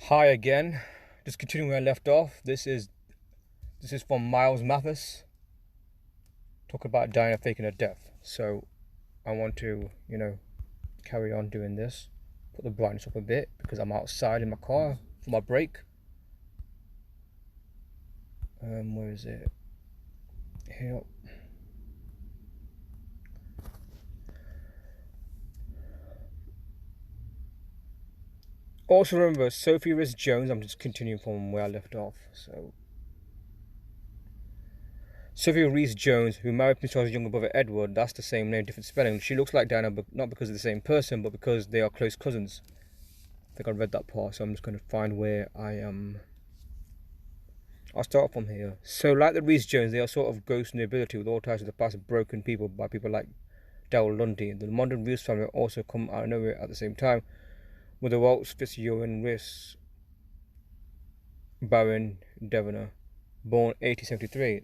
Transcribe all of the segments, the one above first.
Hi again. Just continuing where I left off. This is from Mathis. Talk about dying or faking a death. So I want to, carry on doing this. Put the brightness up a bit because I'm outside in my car for my break. Where is it? Here. Also remember Sophie Rhys-Jones. I'm just continuing from where I left off. So Sophie Rhys-Jones, who married Prince Charles' younger brother Edward, that's the same name, different spelling. She looks like Diana, but not because of the same person, but because they are close cousins. I think I read that part, so I'm just going to find where I am. I'll start from here. So, like the Rhys-Jones, they are sort of ghost nobility with all types of the past broken people by people like Darrell Lundy. The modern Rhys family also come out of nowhere at the same time, with the Waltz Fitzgerald Rhys, Baron Devonor, born 1873.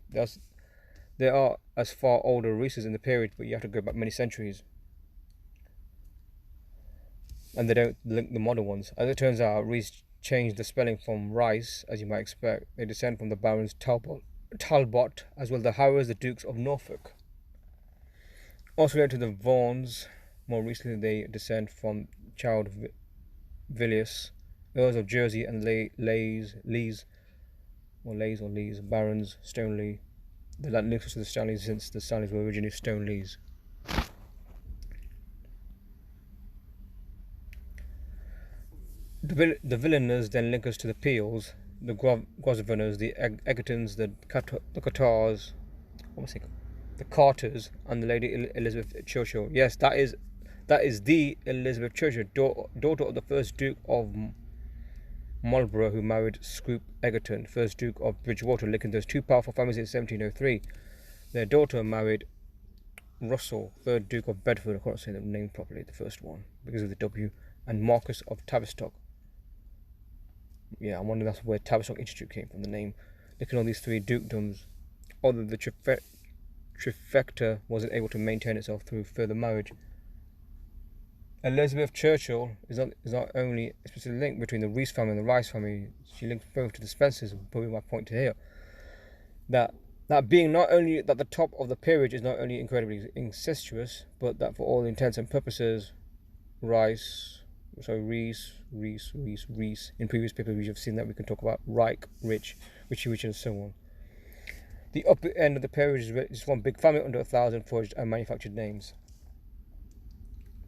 There are as far older Rhyses in the period, but you have to go back many centuries. And they don't link the modern ones. As it turns out, Rhys changed the spelling from Rice, as you might expect. They descend from the Barons Talbot, as well as the Howards, the Dukes of Norfolk. Also related to the Vaughans, more recently they descend from Child Villiers, Earls of Jersey, and Lees, Barons Stoneleigh. The land links to the Stanleys since the Stanleys were originally Stoneleys. The Villeneuves then link us to the Peels, the Grosvenors, the Egertons, the Catars, the Carters, and the Lady Elizabeth Churchill. Yes, that is the Elizabeth Churchill, daughter of the first Duke of Marlborough, who married Scrope Egerton, first Duke of Bridgewater, linking those two powerful families in 1703. Their daughter married Russell, third Duke of Bedford. I can't say the name properly, the first one, because of the W, and Marquis of Tavistock. Yeah, I wonder that's where Tavistock Institute came from, the name. Looking at all these three dukedoms, although the trifecta wasn't able to maintain itself through further marriage. Elizabeth Churchill is not only a specific link between the Rhys family and the Rice family, she links both to the Spencers, proving my point to here. That being not only that the top of the peerage is not only incredibly incestuous, but that for all intents and purposes, Rhys, in previous papers we have seen that we can talk about Reich, Richie, and so on. The upper end of the peerage is one big family under 1,000 forged and manufactured names.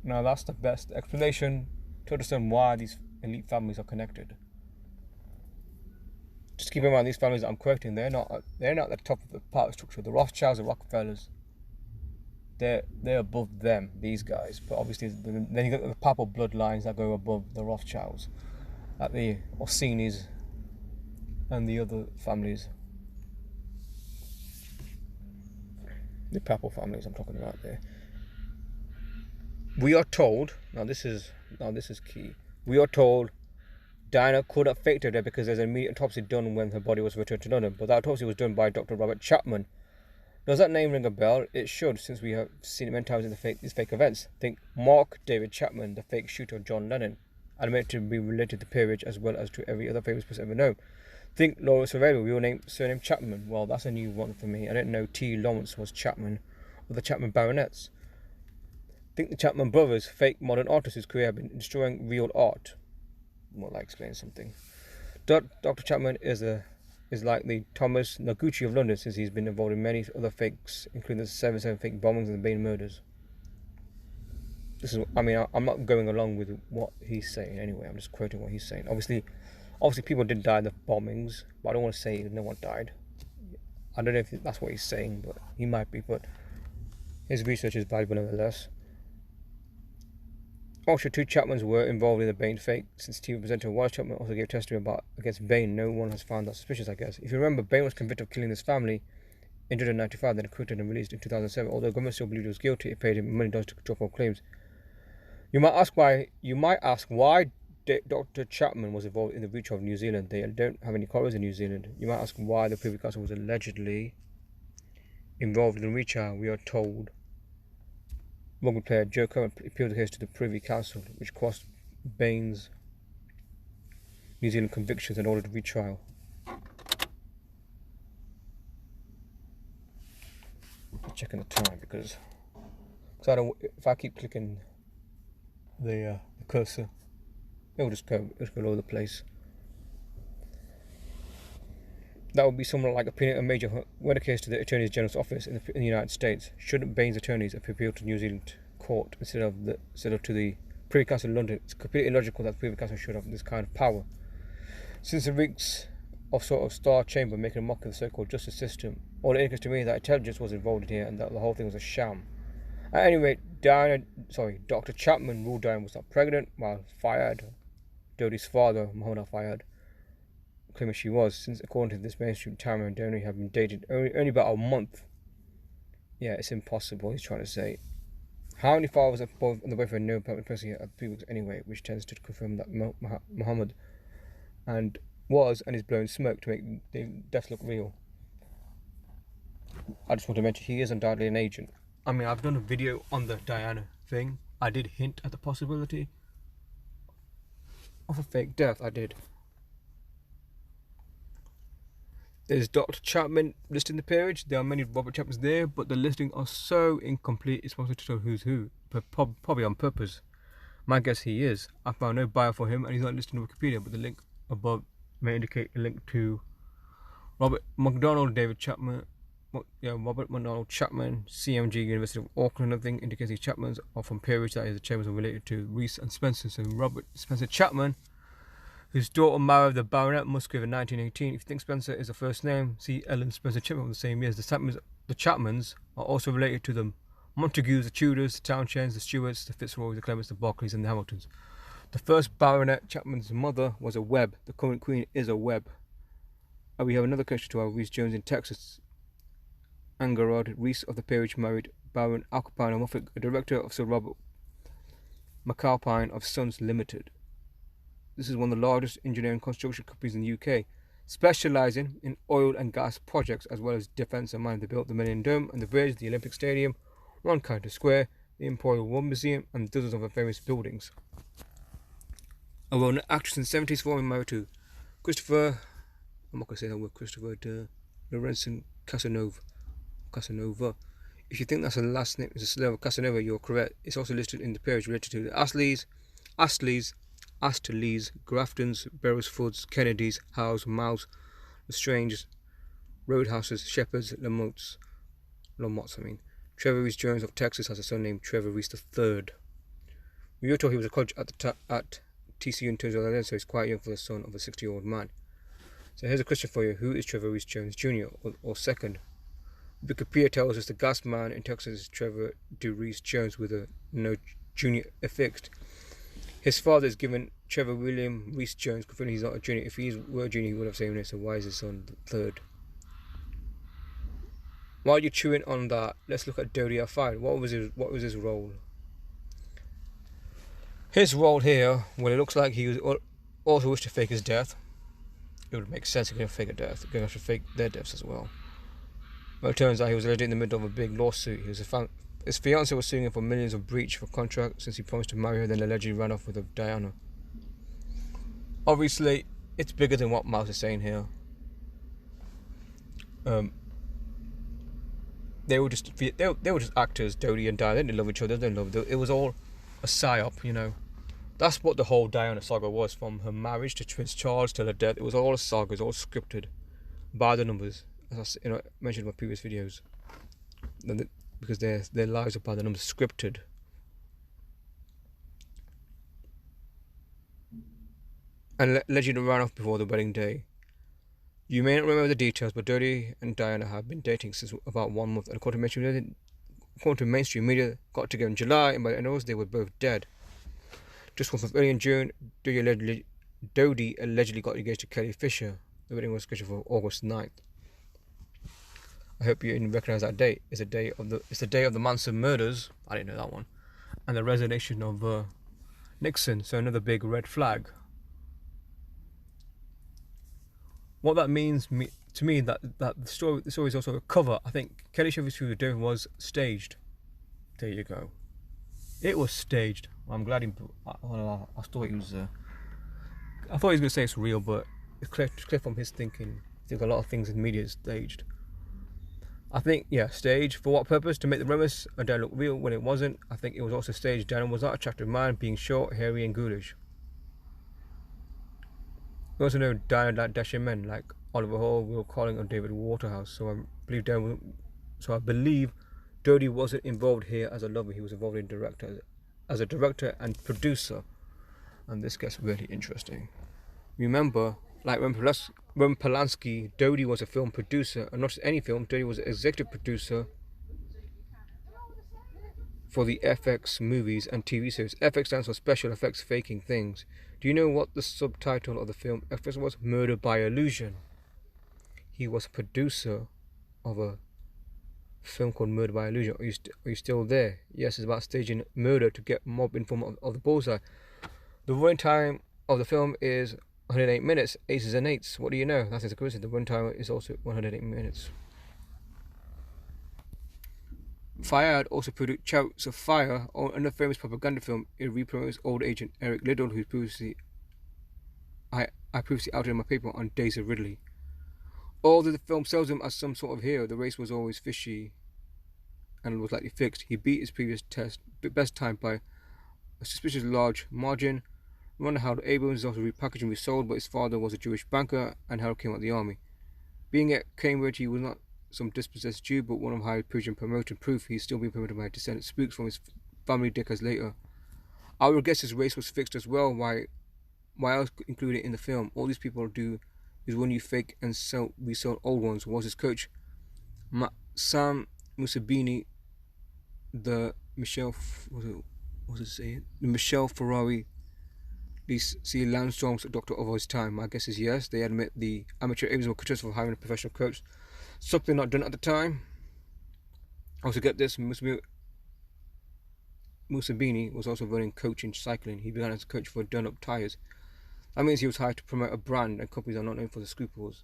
Now that's the best explanation to understand why these elite families are connected. Just keep in mind, these families that I'm quoting, they're not at the top of the power structure. The Rothschilds, the Rockefellers, they're above them, these guys. But obviously, then you got the papal bloodlines that go above the Rothschilds, like the Orsinis and the other families, the papal families I'm talking about there. We are told, now this is key. We are told Diana could have faked her death because there's an immediate autopsy done when her body was returned to London, but that autopsy was done by Dr. Robert Chapman. Does that name ring a bell? It should, since we have seen it many times in these fake events. Think Mark David Chapman, the fake shooter of John Lennon, admitted to be related to the peerage as well as to every other famous person ever known. Think Laura Surveyor, real surname Chapman. Well, that's a new one for me. I didn't know T. Lawrence was Chapman, or the Chapman baronets. Think the Chapman brothers, fake modern artists whose career have been destroying real art. Well, I explain something. Dr. Chapman is like the Thomas Noguchi of London, since he's been involved in many other fakes, including the 7/7 fake bombings and the Bain murders. I'm not going along with what he's saying anyway. I'm just quoting what he's saying. Obviously, people did die in the bombings, but I don't want to say no one died. I don't know if that's what he's saying, but he might be. But his research is valuable nevertheless. Also, two Chapmans were involved in the Bain fake. Since TV presenter Wallace Chapman also gave testimony against Bain, no one has found that suspicious, I guess. If you remember, Bain was convicted of killing his family in 1995, then acquitted and released in 2007. Although government still believed he was guilty, it paid him $1 million to drop all claims. You might ask why Dr. Chapman was involved in the breach of New Zealand. They don't have any colonies in New Zealand. You might ask why the Privy Council was allegedly involved in the retrial. We are told rugby player Joe Curran appealed the case to the Privy Council, which cost Bain's New Zealand convictions in order to retrial. I'm checking the time because I don't. If I keep clicking the cursor, it'll just go all over the place. That would be somewhat like a major when a case to the Attorney General's office in the United States. Shouldn't Bain's attorneys have appealed to New Zealand court instead of to the Privy Council in London? It's completely illogical that the Privy Council should have this kind of power. Since the reeks of sort of Star Chamber making a mock of the so-called justice system, all it indicates to me that intelligence was involved in here and that the whole thing was a sham. At any rate, Dr. Chapman ruled Diana was not pregnant, while Fayed, Dodi's father, Mohammed Fayed, claiming she was, since according to this mainstream timer and Diana have been dated only about a month. Yeah, it's impossible, he's trying to say. How many fathers of both on the boyfriend know about the person at 3 weeks anyway, which tends to confirm that Muhammad and is blowing smoke to make the death look real. I just want to mention he is undoubtedly an agent. I mean, I've done a video on the Diana thing. I did hint at the possibility of a fake death. I did. There's Dr. Chapman listed in the peerage. There are many Robert Chapmans there, but the listings are so incomplete it's possible to tell who's who, but probably on purpose. My guess he is. I found no bio for him and he's not listed in Wikipedia, but the link above may indicate a link to Robert MacDonald Chapman, CMG, University of Auckland. Another thing indicates these Chapmans are from peerage, that is, the Chapmans are related to Rees and Spencer. So Robert Spencer Chapman, whose daughter married the Baronet Musgrave in 1918. If you think Spencer is a first name, see Ellen Spencer Chapman from the same years. The Chapmans are also related to the Montagues, the Tudors, the Townsends, the Stuarts, the Fitzroys, the Clements, the Berkeleys, and the Hamiltons. The first Baronet Chapman's mother was a Webb. The current queen is a Webb. And we have another connection to our Rhys Jones in Texas. Angarod Rees of the peerage married Baron Alpine of Norfolk, a director of Sir Robert McAlpine of Sons Limited. This is one of the largest engineering construction companies in the UK, specialising in oil and gas projects as well as defence and mining. They built the Millennium Dome and the Bridge, the Olympic Stadium, One Counter Square, the Imperial War Museum, and dozens of other famous buildings. A well-known actress in the 70s, formerly married to Christopher, I'm not going to say that word, Christopher Lorenzen Casanova. If you think that's the last name is a slur of Casanova, you're correct. It's also listed in the peerage related to the Astleys, Graftons, Beresfords, Kennedys, Howes, Miles, Lestranges, Roadhouses, Shepherds, Lamottes. Trevor Rees Jones of Texas has a son named Trevor Rees III. We were told he was a coach at TCU in 2011, so he's quite young for the son of a 60-year-old man. So here's a question for you. Who is Trevor Rees Jones Jr. or second? Wikipedia tells us the gas man in Texas is Trevor De Rees Jones with a no junior affixed. His father is given Trevor William Rees Jones, confirming he's not a junior. If he were a junior, he would have said it, so why is his son the third? While you're chewing on that, let's look at Dodi Al-Fayed. What was his role? His role here, well, it looks like he was also wished to fake his death. It would make sense if he could fake a death. They're going to have to fake their deaths as well. Well, it turns out he was already in the middle of a big lawsuit. His fiancée was suing him for millions of breach of contract since he promised to marry her, then allegedly ran off with Diana. Obviously, it's bigger than what Mathis is saying here. They were just actors, Dodi and Diana. They didn't love each other. They didn't love. It was all a psyop, you know. That's what the whole Diana saga was, from her marriage to Prince Charles to her death. It was all a saga. It was all scripted by the numbers, as I mentioned in my previous videos, because their lives are by the numbers, scripted. And allegedly ran off before the wedding day. You may not remember the details, but Dodi and Diana have been dating since about 1 month, and according to mainstream media, got together in July, and by the end of August, they were both dead. Just one month early in June, Dodi allegedly got engaged to Kelly Fisher. The wedding was scheduled for August 9th. I hope you even recognise that date. It's the day of the Manson murders. I didn't know that one. And the resignation of Nixon. So another big red flag. What that means to me that the story is also a cover. I think Kelly Fisher's who doing was staged. There you go. It was staged. I'm glad I thought he was I thought he was going to say it's real, but it's clear from his thinking. I think a lot of things in media is staged. I think, yeah, staged. For what purpose? To make the premise and Diana look real when it wasn't. I think it was also staged. Diana was not an attractive man, being short, hairy, and ghoulish. We also know Diana liked dashing men like Oliver Hall, Will Colling, or David Waterhouse. So I believe Dodie wasn't involved here as a lover. He was involved in as a director and producer. And this gets really interesting. Remember, like when Polanski, Dodie was a film producer, and not just any film. Dodie was an executive producer for the FX movies and TV series. FX stands for Special Effects Faking Things. Do you know what the subtitle of the film FX was? Murder by Illusion. He was a producer of a film called Murder by Illusion. Are you still there? Yes, it's about staging murder to get mob informed of the bullseye. The running time of the film is 108 minutes. Aces and eights. What do you know? That's a coincidence. The running time is also 108 minutes. Fayad also produced Chariots of Fire, another famous propaganda film. It re-promotes old agent Eric Liddell, who I previously outed in my paper on Days of Ridley. Although the film sells him as some sort of hero, the race was always fishy and was likely fixed. He beat his previous best time by a suspiciously large margin. Ronald Harold Abrams is also repackaged and resold, but his father was a Jewish banker and Harold came out of the army. Being at Cambridge, he was not some dispossessed Jew, but one of high Persian promoted. Proof he's still being promoted by descendant spooks from his family decades later. I would guess his race was fixed as well. Why else include it in the film? All these people do is when you fake and resell old ones. Was his coach Sam Musabini, the Michelle Ferrari, C. Landstrom's doctor of his time? My guess is yes. They admit the amateur aims were critical for hiring a professional coach, something not done at the time. Also get this, Musabini was also running coaching cycling. He began as a coach for Dunlop Tires. That means he was hired to promote a brand, and companies are not known for the scruples.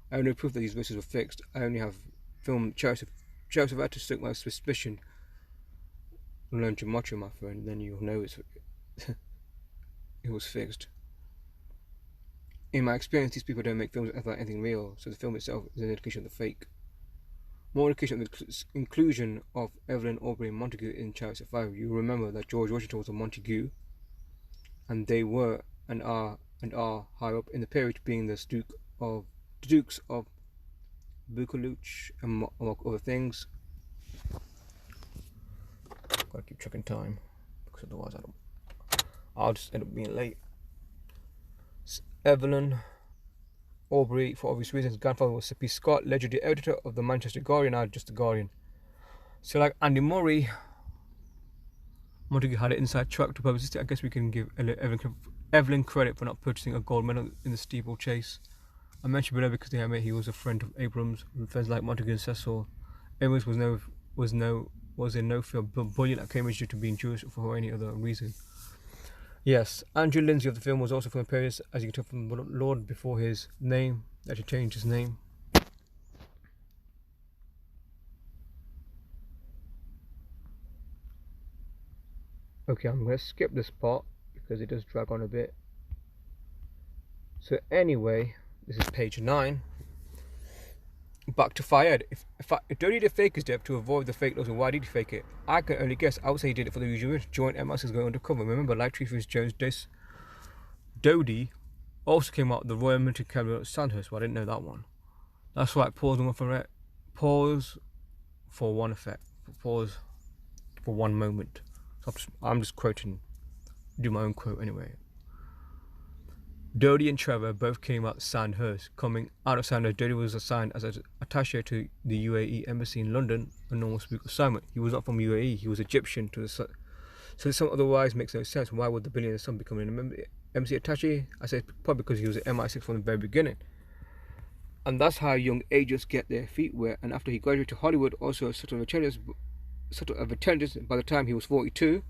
I have no proof that these races were fixed. I only have filmed Chariots of Fire to stoke my suspicion. Learn gematria, my friend, then you'll know it was fixed. In my experience, these people don't make films about anything real, so the film itself is an indication of the fake. More indication of the inclusion of Evelyn, Aubrey, and Montague in Chariots of Fire. You remember that George Washington was a Montague, and they were and are high up in the peerage, being the Dukes of Buccleuch, and among other things. Gotta keep checking time, because otherwise I'll just end up being late. Evelyn Aubrey, for obvious reasons, grandfather was Sir P. Scott, legendary editor of the Manchester Guardian, now just the Guardian. So like Andy Murray, Montague had an inside track to publicity. I guess we can give Evelyn credit for not purchasing a gold medal in the steeplechase. I mentioned below because they admit he was a friend of Abrams, and friends like Montague and Cecil. Abrams was in no field bullying at Cambridge due to being Jewish or for any other reason. Yes, Andrew Lindsay of the film was also from Paris, as you can tell from the Lord before his name, that he changed his name. Okay, I'm going to skip this part because it does drag on a bit. So anyway, this is page 9. Back to Fayed. If Dodie did fake his death to avoid the fake laws, why did he fake it? I can only guess. I would say he did it for the usual reason. Joint MI6 going undercover. Remember, like Treefus Jones, Dodie also came out of the Royal Military Academy at Sandhurst, but I didn't know that one. That's right. Pause for one effect. Pause for one moment. So I'm just quoting. Do my own quote anyway. Dodie and Trevor both came out of Sandhurst. Coming out of Sandhurst, Dodie was assigned as an attaché to the UAE embassy in London, a normal spook assignment. He was not from UAE, he was Egyptian. So this otherwise makes no sense. Why would the billionaire's son become an embassy attaché? I say probably because he was an MI6 from the very beginning. And that's how young agents get their feet wet. And after he graduated to Hollywood, also a sort of intelligence by the time he was 42.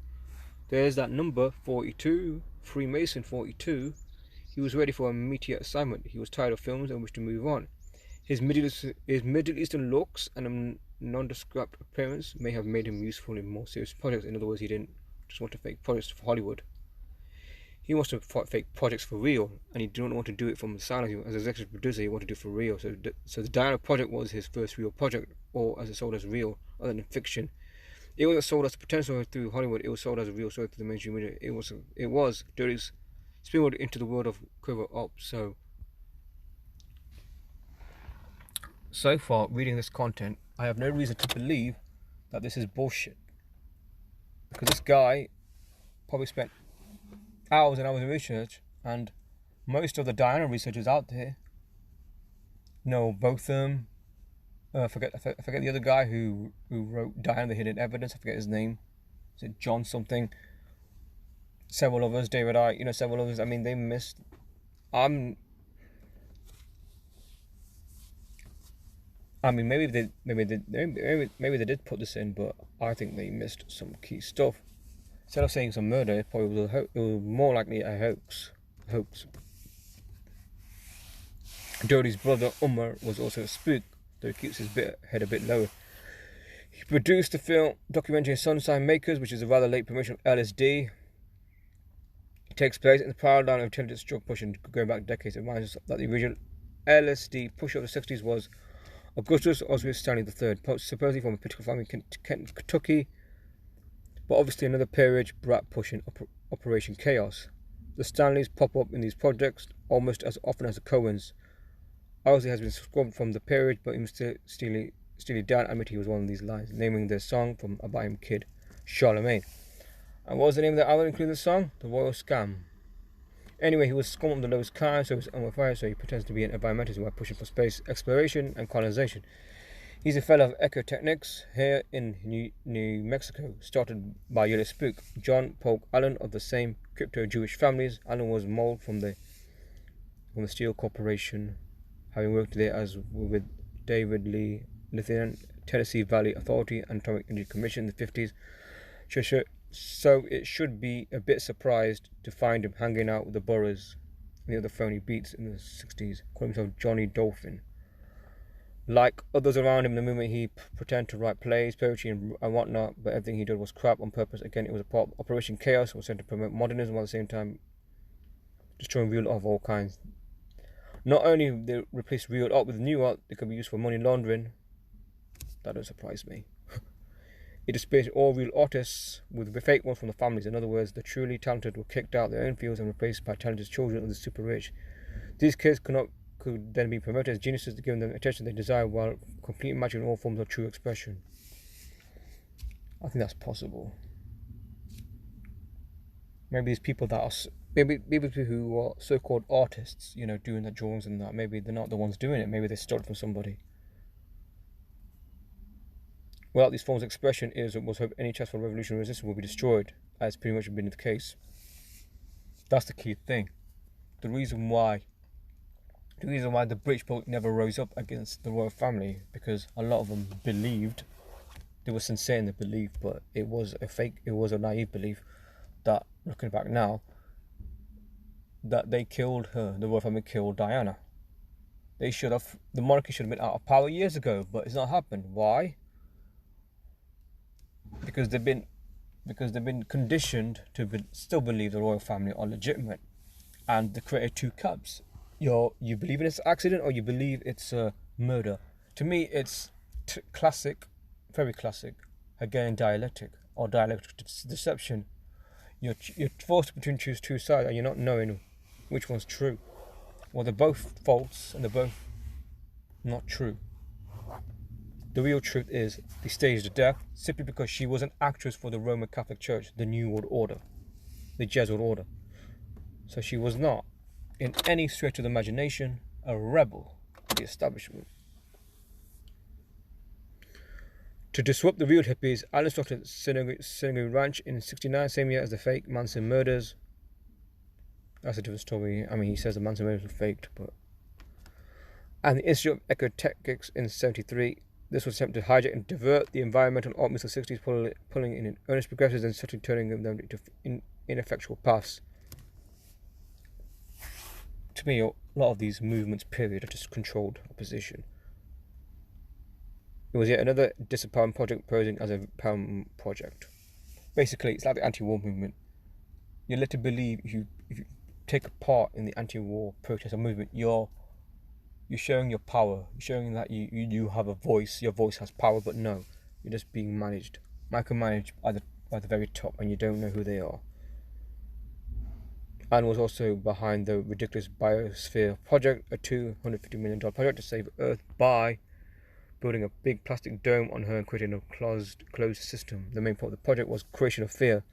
There's that number, 42, Freemason 42. He was ready for a immediate assignment. He was tired of films and wished to move on. His Middle Eastern looks and a nondescript appearance may have made him useful in more serious projects. In other words, he didn't just want to fake projects for Hollywood. he wants to fake projects for real, and he didn't want to do it from the silence. As executive producer, he wanted to do it for real. So the Diana project was his first real project, or as it sold as real, other than fiction. It wasn't sold as a potential through Hollywood. It was sold as a real story through the mainstream media. It was Dirty's springboard into the world of covert ops. So far, reading this content, I have no reason to believe that this is bullshit, because this guy probably spent hours and hours of research, and most of the Diana researchers out there know both of them. I forget the other guy who wrote Diana the Hidden Evidence. I forget his name. Is it John something? Several others, David Icke, several others. I mean, they missed. Maybe they did put this in, but I think they missed some key stuff. Instead of saying it's a murder, it was more likely a hoax. Dirty's brother Umar was also a spook, though he keeps his head a bit lower. He produced the film documentary Sunshine Makers, which is a rather late promotion of LSD. It takes place in the paradigm of intelligence drug pushing, going back decades. It reminds us that the original LSD push of the 60s was Augustus Oswald Stanley III, supposedly from a particular family in Kentucky, but obviously another peerage brat pushing Operation Chaos. The Stanleys pop up in these projects almost as often as the Coens. Owsley has been scrubbed from the peerage, but Steely Dan admitted he was one of these lines, naming their song from a by him kid, Charlemagne. And what was the name of the album including the song? The Royal Scam. Anyway, he was scum of the lowest kind, so he was on fire, so he pretends to be an environmentalist while pushing for space exploration and colonization. He's a fellow of Ecotechnics here in New Mexico, started by Yellow Spook, John Polk Allen of the same crypto-Jewish families. Allen was molded from the Steel Corporation, having worked there as with David Lee Lithium, Tennessee Valley Authority, and Atomic Energy Commission in the 50s. So it should be a bit surprised to find him hanging out with the Boroughs and the other phony beats in the 60s, calling himself Johnny Dolphin. Like others around him in the movement, he pretended to write plays, poetry, and whatnot, but everything he did was crap on purpose. Again, it was a part of Operation Chaos, was sent to promote modernism while at the same time destroying real art of all kinds. Not only they replaced real art with new art that could be used for money laundering, that doesn't surprise me. It displaced all real artists with fake ones from the families. In other words, the truly talented were kicked out of their own fields and replaced by talented children of the super rich. These kids could then be promoted as geniuses, giving them attention they desire while completely matching all forms of true expression. I think that's possible. Maybe these people maybe people who are so-called artists, doing the drawings and that, maybe they're not the ones doing it. Maybe they stole it from somebody. Without these forms of expression, it was hoped any chance for revolutionary resistance will be destroyed, as pretty much been the case. That's the key thing. The reason why the British public never rose up against the royal family, because a lot of them believed, they were sincere in their belief, but it was a naive belief that, looking back now, that they killed her, the royal family killed Diana. The monarchy should have been out of power years ago, but it's not happened. Why? Because they've been conditioned to still believe the royal family are legitimate, and they created two camps. You believe in it's an accident, or you believe it's a murder. To me, it's classic, very classic, again dialectic deception. You're forced to choose two sides, and you're not knowing which one's true. Well, they're both false, and they're both not true. The real truth is they staged her death simply because she was an actress for the Roman Catholic Church, the New World Order, the Jesuit Order. So she was not, in any stretch of the imagination, a rebel to the establishment. To disrupt the real hippies, Allen started Synagogue Ranch in '69, same year as the fake Manson murders. That's a different story. I mean, he says the Manson murders were faked, but... And the Institute of Ecotechnics in '73. This was attempted to hijack and divert the environmental art movement of the 60s, pulling in earnest progressives and certainly turning them into ineffectual paths. To me, a lot of these movements, period, are just controlled opposition. It was yet another disempowering project posing as a empowerment project. Basically, it's like the anti-war movement. You're led to believe you take part in the anti-war protest or movement, you're showing your power. You're showing that you have a voice. Your voice has power, but no, you're just being managed, micromanaged by the very top, and you don't know who they are. And was also behind the ridiculous Biosphere project, a $250 million project to save Earth by building a big plastic dome on her and creating a closed system. The main point of the project was creation of fear.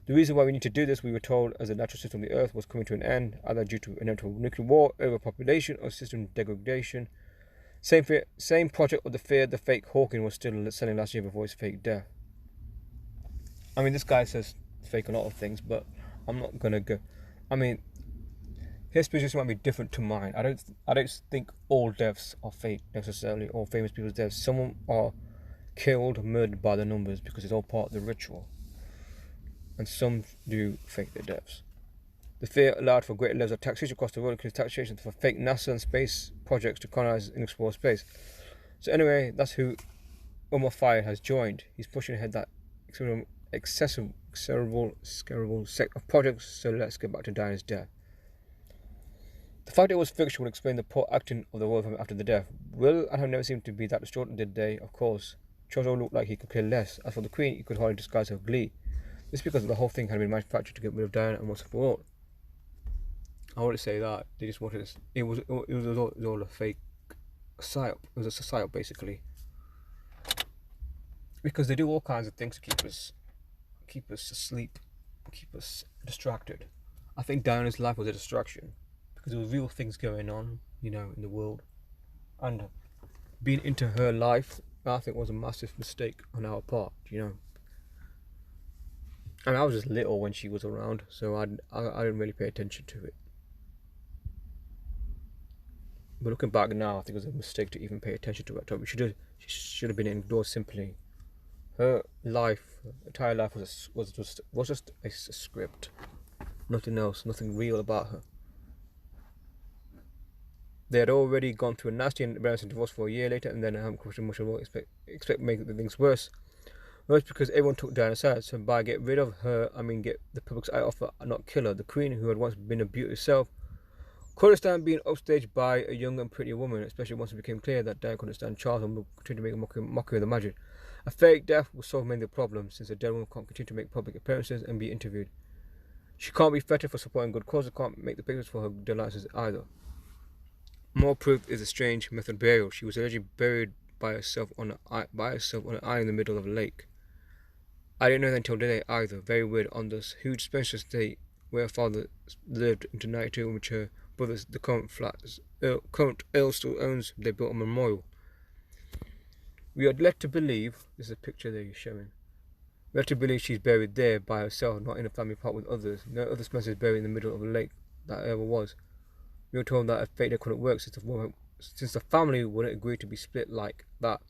The reason why we need to do this, we were told, as the natural system of the Earth was coming to an end, either due to inevitable nuclear war, overpopulation, or system degradation. Same project of the fear the fake Hawking was still selling last year before his fake death. I mean, this guy says fake a lot of things, but I'm not gonna go. I mean, his position might be different to mine. I don't think all deaths are fake necessarily, all famous people's deaths. Some are killed, murdered by the numbers because it's all part of the ritual. And some do fake their deaths. The fear allowed for greater levels of taxation across the world, including taxation for fake NASA and space projects to colonize and explore space. So anyway, that's who Omar Fayyad has joined. He's pushing ahead that excessive set of projects. So let's get back to Diana's death. The fact it was fiction would explain the poor acting of the royal family after the death. Will and have never seemed to be that distraught did they, of course. Charles all looked like he could care less. As for the Queen, he could hardly disguise her glee. This because the whole thing had been manufactured to get rid of Diana and once for all. I want to say that they just wanted this. It was all a fake psyop. It was a psyop basically, because they do all kinds of things to keep us asleep, keep us distracted. I think Diana's life was a distraction because there were real things going on, in the world, and being into her life, I think was a massive mistake on our part. I mean, I was just little when she was around, so I didn't really pay attention to it. But looking back now, I think it was a mistake to even pay attention to it. She should have been ignored simply. Her life, entire life was just a script. Nothing else, nothing real about her. They had already gone through a nasty and embarrassing divorce for a year later, and then I haven't questioned much more. Expect making things worse. Well, it's because everyone took Diana's side, so by get rid of her, I mean get the public's eye off her, not kill her. The Queen, who had once been a beauty herself, couldn't stand being upstaged by a young and pretty woman, especially once it became clear that Diana couldn't stand Charles and would continue to make a mockery of the magic. A fake death will solve many of the problems, since the dead woman can't continue to make public appearances and be interviewed. She can't be feted for supporting good causes, can't make the pictures for her delights either. More proof is a strange method of burial. She was allegedly buried by herself on an island in the middle of a lake. I didn't know that until today either. Very weird. On this huge Spencer estate where her father lived into 92, in which her brothers, the current Earl still owns, they built a memorial. We are led to believe, this is a picture they're showing, we're led to believe she's buried there by herself, not in a family plot with others. No other Spencer is buried in the middle of a lake that ever was. We were told that a fate that couldn't work since the family wouldn't agree to be split like that.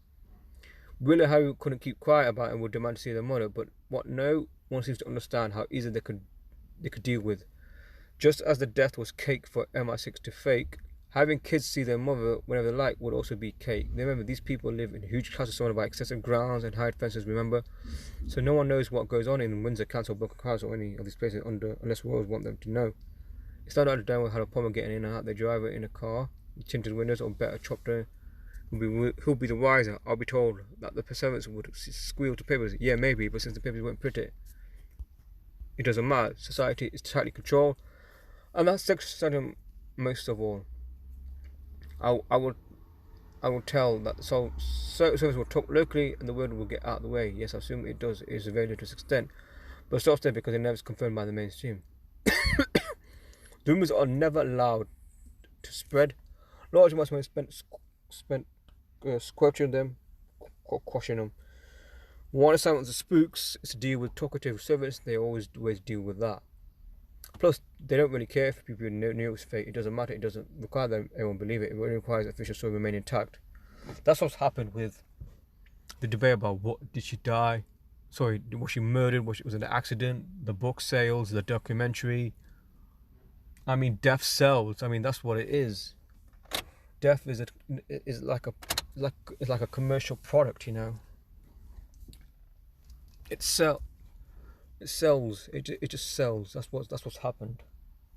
Will and Harry couldn't keep quiet about it and would demand to see their mother, but what no one seems to understand how easily they could deal with. Just as the death was cake for MI6 to fake, having kids see their mother whenever they like would also be cake. Remember, these people live in huge castles surrounded by excessive grounds and high fences, remember? So no one knows what goes on in Windsor Castle, Buckingham Castle, or any of these places unless royals want them to know. It's not that Diana had a problem getting in and out. They drive her in a car with tinted windows or better chopped her. Who'll be the wiser? I'll be told that the servants would squeal to papers. Yeah, maybe, but since the papers weren't printed, it doesn't matter. Society is tightly controlled, and that's sexual most of all. I will tell that the service will talk locally and the word will get out of the way. Yes, I assume it does. It is a very little extent, but stops there because it never is confirmed by the mainstream. The rumours are never allowed to spread. Large amounts of money spent squelching them, or quashing them. One assignment of the spooks is to deal with talkative servants. They always deal with that. Plus, they don't really care if people knew it was fake. It doesn't matter. It doesn't require that everyone believe it. It only requires the official story remain intact. That's what's happened with the debate about did she die? Sorry, was she murdered? Was it an accident? The book sales, the documentary. I mean, death sells. I mean, that's what it is. Death is like a commercial product, It sells. It just sells. That's what's happened.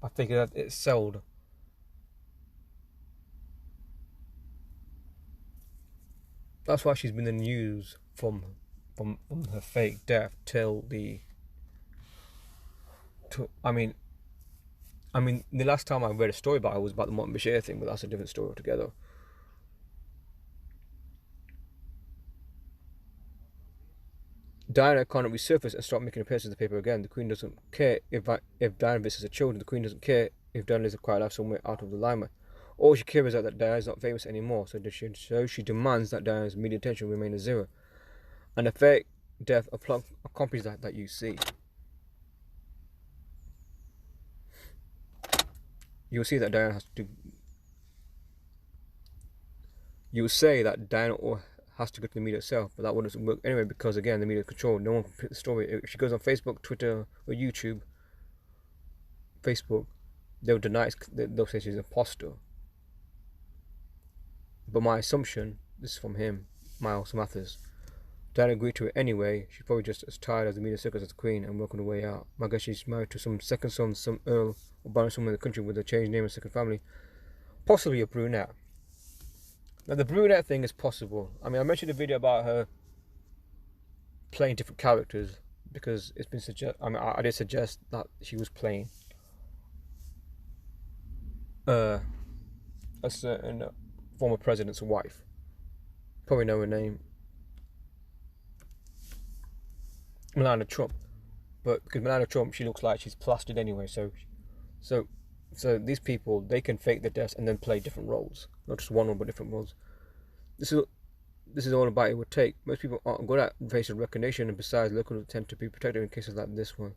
I think that it's sold. That's why she's been in the news from her fake death till the. I mean, the last time I read a story about it was about the Martin Bashir thing, but that's a different story altogether. Diana can't resurface and start making appearances in the paper again. The Queen doesn't care if Diana visits her children. The Queen doesn't care if Diana lives a quiet life somewhere out of the limelight. All she cares is that Diana is not famous anymore, so she demands that Diana's media attention remain at zero. And the fake death accompanies that you see. You'll see that Diana has to. You will say that Diana has to go to the media itself, but that wouldn't work anyway because again the media control. No one can put the story. If she goes on Facebook, Twitter, or YouTube, Facebook, they'll deny it. They'll say she's an imposter. But my assumption, this is from him, Miles Mathis, Diana agreed to it anyway. She's probably just as tired as the media circus as the Queen and working her way out. I guess she's married to some second son, some earl, or baron somewhere in the country with a changed name and second family. Possibly a brunette. Now the brunette thing is possible. I mean, I mentioned a video about her playing different characters because it's been I did suggest that she was playing a certain former president's wife. Probably know her name, Melania Trump. But because Melania Trump, she looks like she's plastered anyway. So these people, they can fake their deaths and then play different roles, not just one role but different roles. This is all about it would take. Most people aren't good at facial recognition, and besides, locals tend to be protected in cases like this one.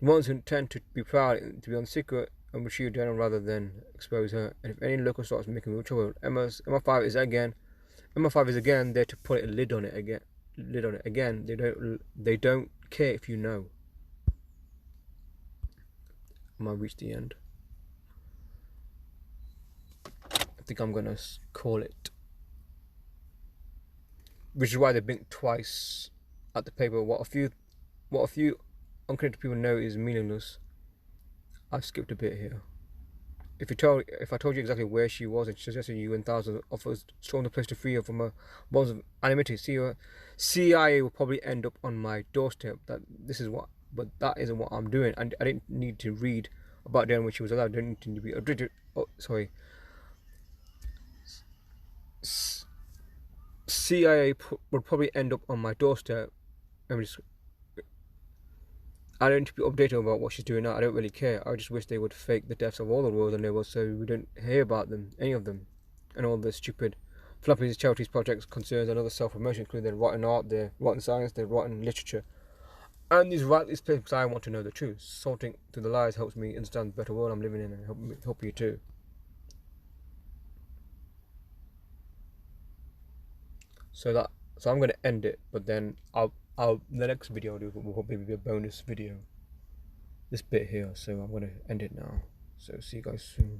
The ones who tend to be proud to be on secret and will shoot down rather than expose her. And if any local starts making real trouble, MI5 is again there to put a lid on it again. They don't care if you know. I might reach the end. I think I'm gonna call it. Which is why they blinked twice at the paper. What a few unconnected people know is meaningless. I skipped a bit here. If I told you exactly where she was and suggested you and thousands of offers stormed the place to free her from her bonds of anonymity, CIA will probably end up on my doorstep. But that isn't what I'm doing. And I didn't need to read about Diana when she was alive. I didn't need to be CIA would probably end up on my doorstep. I don't need to be updated about what she's doing now. I don't really care. I just wish they would fake the deaths of all the royals and nobles so we don't hear about them, any of them, and all the stupid philanthropies, charities, projects, concerns, and other self-promotion, including their rotten art, their rotten science, their rotten literature. And these places because I want to know the truth. Sorting through the lies helps me understand the better world I'm living in, and help you too. So I'm going to end it, but then the next video will probably be a bonus video. This bit here, so I'm going to end it now. So see you guys soon.